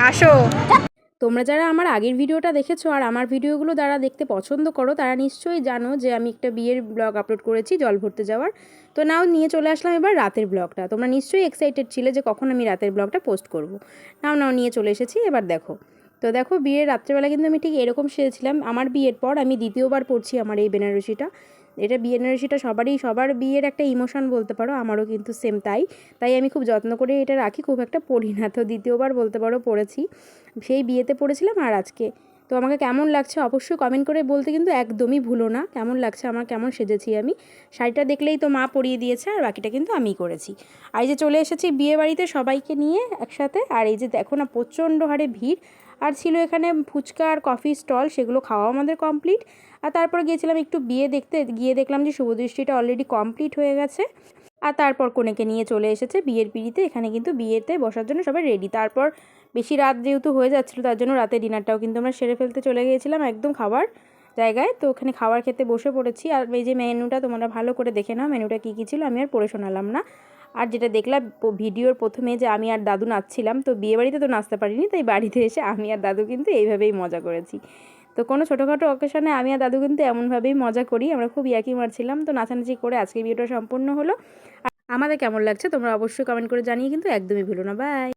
আসো। তোমরা যারা আমার আগের ভিডিওটা দেখেছো আর আমার ভিডিওগুলো যারা দেখতে পছন্দ করো তারা নিশ্চয়ই জানো যে আমি একটা বিয়ের ব্লগ আপলোড করেছি জল ভরতে যাওয়ার। তো নাও নিয়ে চলে আসলাম এবার রাতের ব্লগটা। তোমরা নিশ্চয়ই এক্সাইটেড ছিলে যে কখন আমি রাতের ব্লগটা পোস্ট করব। নাও নিয়ে চলে এসেছি, এবার দেখো। তো দেখো বিয়ের রাত্রেবেলা কিন্তু আমি ঠিক এরকম সেরেছিলাম। আমার বিয়ের পর আমি দ্বিতীয়বার পরছি আমার এই বেনারসিটা। এটা বেনারসিটা সবার বিয়ের একটা ইমোশন বলতে পারো, আমারও কিন্তু সেম তাই আমি খুব যত্ন করে এটা রাখি, খুব একটা পরি না। তো দ্বিতীয়বার বলতে পারো পরেছি, সেই বিয়েতে পড়েছিলাম আর আজকে। তো আমাকে কেমন লাগছে অবশ্যই কমেন্ট করে বলতে কিন্তু একদমই ভুলো না, কেমন লাগছে আমার, কেমন সেজেছি আমি। শাড়িটা দেখলেই তো মা পরিয়ে দিয়েছে আর বাকিটা কিন্তু আমিই করেছি। আর এই যে চলে এসেছি বিয়ে বাড়িতে সবাইকে নিয়ে একসাথে। আর এই যে দেখো না প্রচণ্ড হারে ভিড়। আর ছিল এখানে ফুচকা আর কফি স্টল, সেগুলো খাওয়া আমাদের কমপ্লিট। আর তারপর গিয়েছিলাম একটু বিয়ে দেখতে, গিয়ে দেখলাম যে শুভদৃষ্টিটা অলরেডি কমপ্লিট হয়ে গেছে। আর তারপর কনেকে নিয়ে চলে এসেছে বিয়ের পিঁড়িতে। এখানে কিন্তু বিয়েতে বসার জন্য সবাই রেডি। তারপর বেশি রাত যেহেতু হয়ে যাচ্ছিলো তার জন্য রাতে ডিনারটাও কিন্তু আমরা সেরে ফেলতে চলে গিয়েছিলাম একদম খাবার জায়গায়। তো ওখানে খাবার খেতে বসে পড়েছি। আর এই যে মেনুটা তোমরা ভালো করে দেখে নাও, মেনুটা কী কী ছিল আমি আর পড়ে শোনালাম না। আর যেটা দেখলাম ভিডিওর প্রথমে যে আমি আর দাদু নাচছিলাম, তো বিয়েবাড়িতে তো নাচতে পারিনি, তাই বাড়িতে এসে আমি আর দাদু কিন্তু এইভাবেই মজা করেছি। তো কোনো ছোটোখাটো অকেশনে আমি আর দাদু কিন্তু এমনভাবেই মজা করি, আমরা খুব ইয়াকি মারছিলাম। তো নাচানাচি করে আজকের ভিডিওটা সম্পূর্ণ হলো। আমাদের কেমন লাগছে তোমরা অবশ্যই কমেন্ট করে জানিয়ে কিন্তু একদমই ভুলো না। বাই।